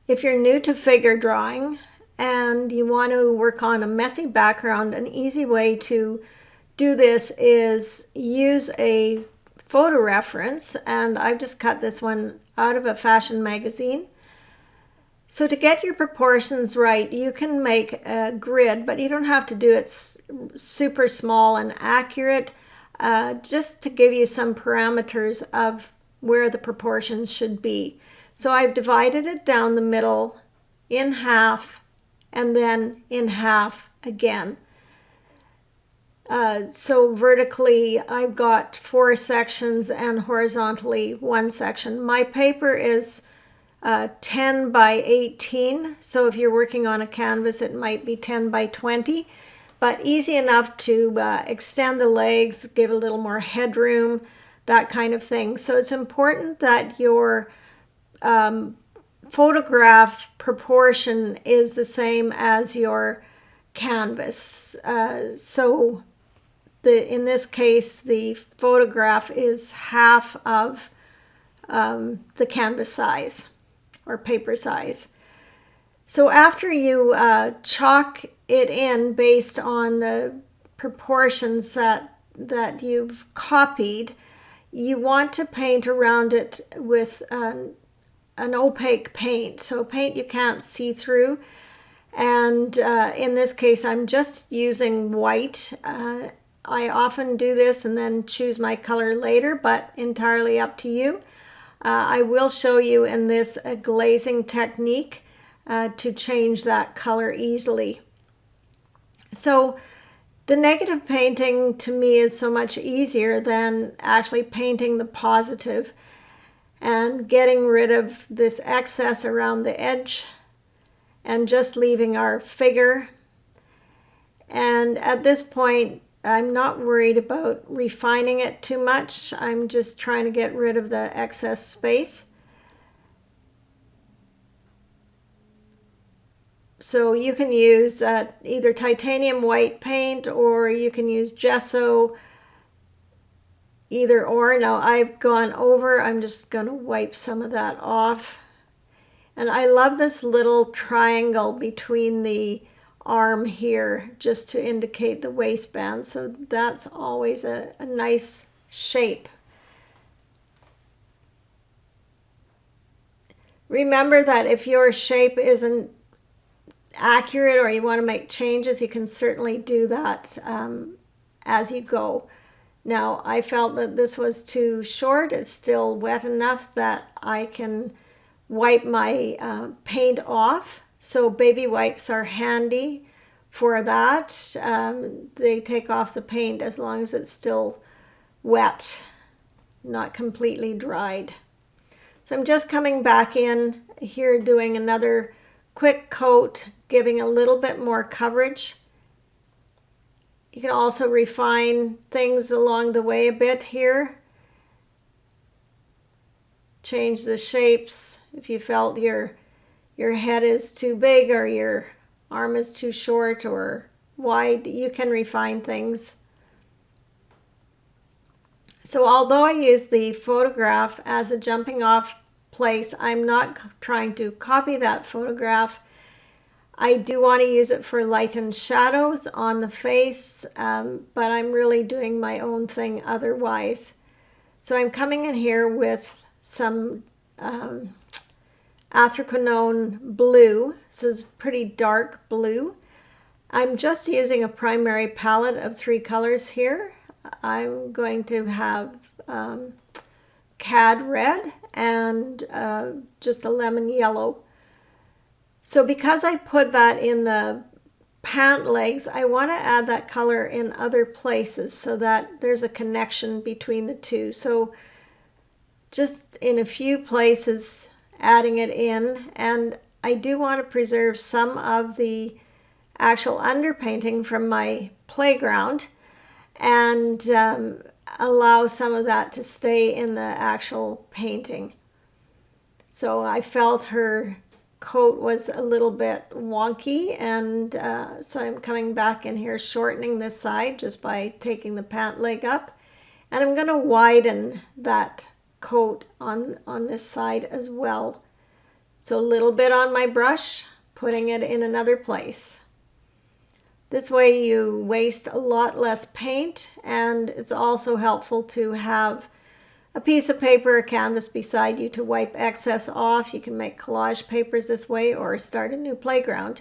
If you're new to figure drawing and you want to work on a messy background, an easy way to do this is use a photo reference, and I've just cut this one out of a fashion magazine. So to get your proportions right, you can make a grid, but you don't have to do it super small and accurate, just to give you some parameters of where the proportions should be. So I've divided it down the middle in half and then in half again. So vertically I've got 4 sections and horizontally 1 section. My paper is 10 by 18, so if you're working on a canvas it might be 10 by 20, but easy enough to extend the legs, give a little more headroom, that kind of thing. So it's important that your photograph proportion is the same as your canvas. In this case, the photograph is half of the canvas size or paper size. So after you chalk it in based on the proportions that you've copied, you want to paint around it with an opaque paint, so paint you can't see through. And in this case, I'm just using white. I often do this and then choose my color later, but entirely up to you. I will show you in this a glazing technique to change that color easily. So the negative painting to me is so much easier than actually painting the positive and getting rid of this excess around the edge and just leaving our figure. And at this point, I'm not worried about refining it too much. I'm just trying to get rid of the excess space. So you can use either titanium white paint or you can use gesso, either or. Now I've gone over, I'm just going to wipe some of that off. And I love this little triangle between the arm here just to indicate the waistband, so that's always a nice shape. Remember that if your shape isn't accurate or you want to make changes, you can certainly do that as you go. Now I felt that this was too short. It's still wet enough that I can wipe my paint off. So baby wipes are handy for that. They take off the paint as long as it's still wet, not completely dried. So I'm just coming back in here doing another quick coat, giving a little bit more coverage. You can also refine things along the way a bit here. Change the shapes if you felt your head is too big or your arm is too short or wide. You can refine things. So although I use the photograph as a jumping off place, I'm not trying to copy that photograph. I do want to use it for light and shadows on the face, but I'm really doing my own thing otherwise. So I'm coming in here with some Athroquinone blue. This is pretty dark blue. I'm just using a primary palette of 3 colors here. I'm going to have cad red and just a lemon yellow. So because I put that in the pant legs, I want to add that color in other places so that there's a connection between the two. So just in a few places adding it in, and I do want to preserve some of the actual underpainting from my playground and allow some of that to stay in the actual painting. So I felt her coat was a little bit wonky, and so I'm coming back in here shortening this side just by taking the pant leg up, and I'm going to widen that coat on this side as well. So a little bit on my brush, putting it in another place. This way you waste a lot less paint, and it's also helpful to have a piece of paper or canvas beside you to wipe excess off. You can make collage papers this way or start a new playground.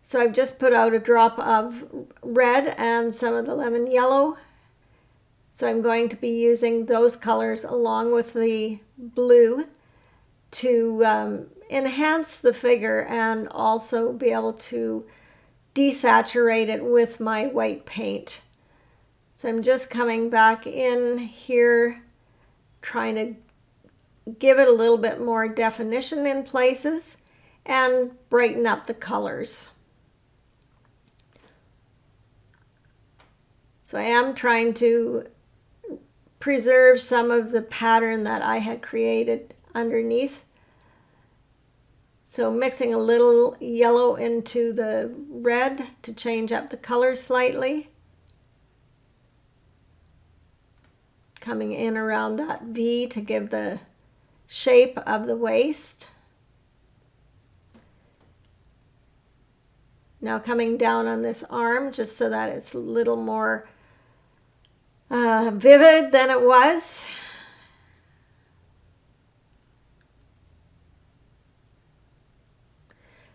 So I've just put out a drop of red and some of the lemon yellow. So I'm going to be using those colors along with the blue to enhance the figure and also be able to desaturate it with my white paint. So I'm just coming back in here, trying to give it a little bit more definition in places and brighten up the colors. So I am trying to preserve some of the pattern that I had created underneath. So mixing a little yellow into the red to change up the color slightly. Coming in around that V to give the shape of the waist. Now coming down on this arm just so that it's a little more vivid than it was.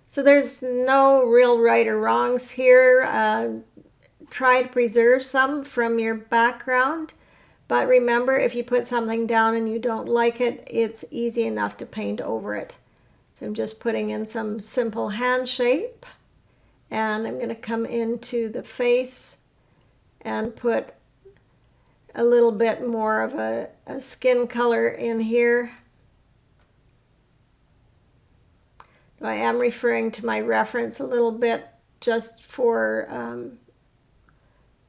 So there's no real right or wrongs here. Try to preserve some from your background, but remember, if you put something down and you don't like it, it's easy enough to paint over it. So I'm just putting in some simple hand shape, and I'm going to come into the face and put a little bit more of a skin color in here. I am referring to my reference a little bit just for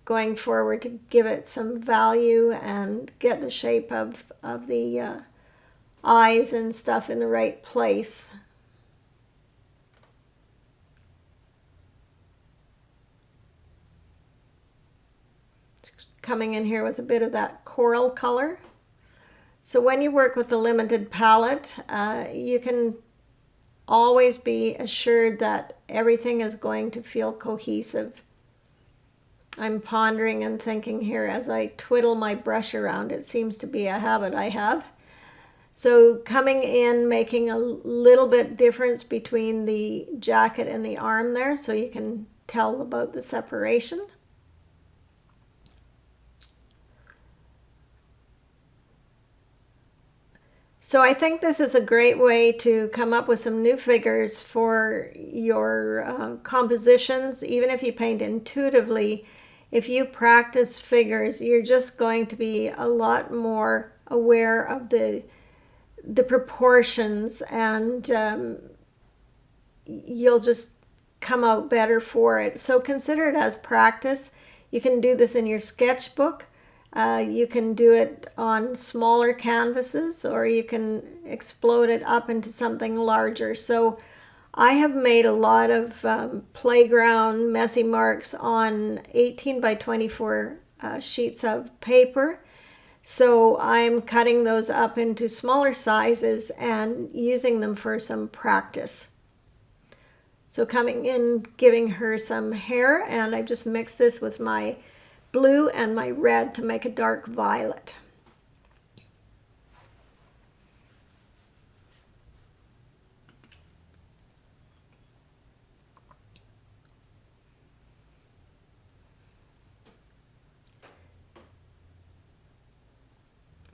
going forward to give it some value and get the shape of the eyes and stuff in the right place. Coming in here with a bit of that coral color. So when you work with the limited palette, you can always be assured that everything is going to feel cohesive. I'm pondering and thinking here as I twiddle my brush around. It seems to be a habit I have. So coming in, making a little bit difference between the jacket and the arm there so you can tell about the separation. So I think this is a great way to come up with some new figures for your compositions. Even if you paint intuitively, if you practice figures, you're just going to be a lot more aware of the proportions, and you'll just come out better for it. So consider it as practice. You can do this in your sketchbook. You can do it on smaller canvases, or you can explode it up into something larger. So I have made a lot of playground messy marks on 18 by 24 sheets of paper. So I'm cutting those up into smaller sizes and using them for some practice. So coming in, giving her some hair, and I just mixed this with my blue and my red to make a dark violet.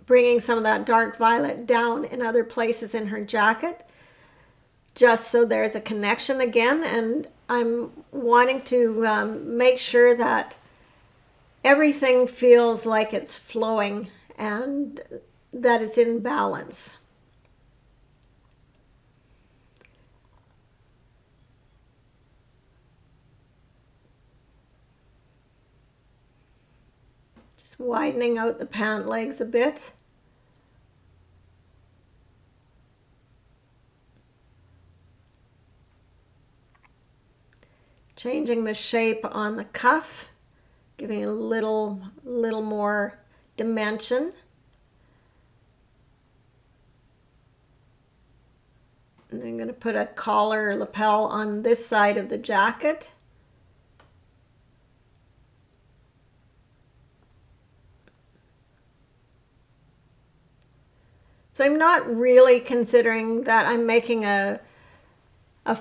Bringing some of that dark violet down in other places in her jacket, just so there's a connection again. And I'm wanting to make sure that everything feels like it's flowing and that it's in balance. Just widening out the pant legs a bit. Changing the shape on the cuff, giving it a little more dimension. And I'm going to put a collar or lapel on this side of the jacket. So I'm not really considering that I'm making a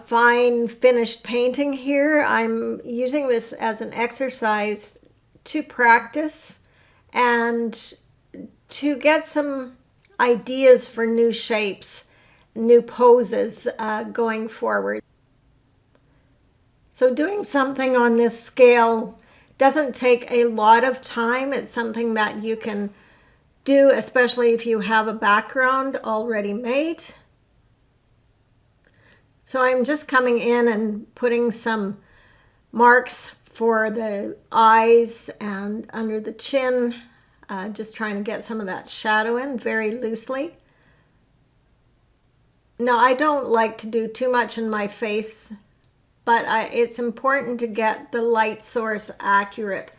fine finished painting here. I'm using this as an exercise to practice and to get some ideas for new shapes, new poses going forward. So doing something on this scale doesn't take a lot of time. It's something that you can do, especially if you have a background already made. So I'm just coming in and putting some marks for the eyes and under the chin, just trying to get some of that shadow in very loosely. Now, I don't like to do too much in my face, but it's important to get the light source accurate.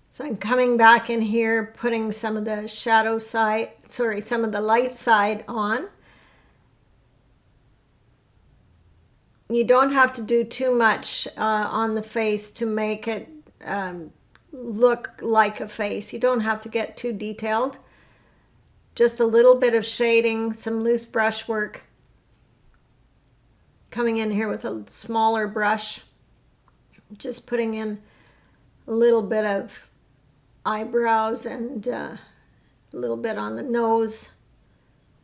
So I'm coming back in here, putting some of the shadow side, some of the light side on. You don't have to do too much on the face to make it look like a face. You don't have to get too detailed. Just a little bit of shading, some loose brush work. Coming in here with a smaller brush, just putting in a little bit of eyebrows and a little bit on the nose.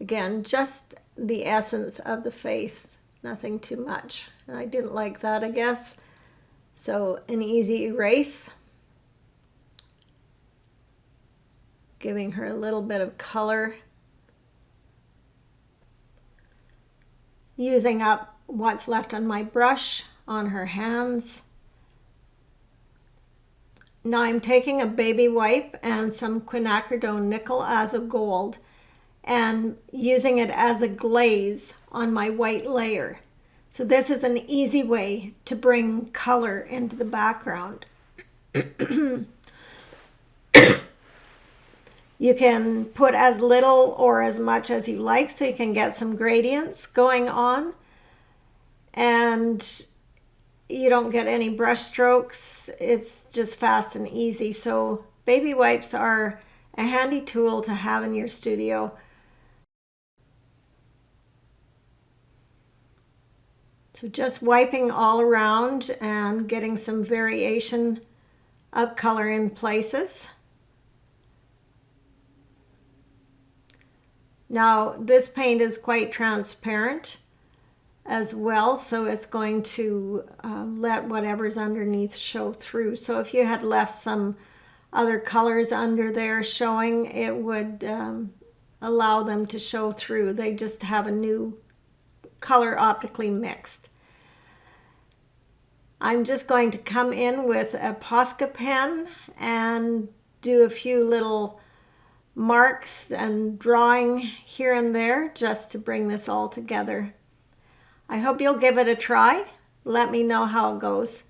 Again, just the essence of the face, nothing too much. And I didn't like that, I guess. So an easy erase. Giving her a little bit of color. Using up what's left on my brush on her hands. Now I'm taking a baby wipe and some quinacridone nickel azo gold and using it as a glaze on my white layer. So this is an easy way to bring color into the background. You can put as little or as much as you like so you can get some gradients going on. And you don't get any brush strokes. It's just fast and easy. So baby wipes are a handy tool to have in your studio. So just wiping all around and getting some variation of color in places. Now this paint is quite transparent as well, so it's going to let whatever's underneath show through. So if you had left some other colors under there showing, it would allow them to show through. They just have a new color optically mixed. I'm just going to come in with a Posca pen and do a few little marks and drawing here and there just to bring this all together. I hope you'll give it a try. Let me know how it goes.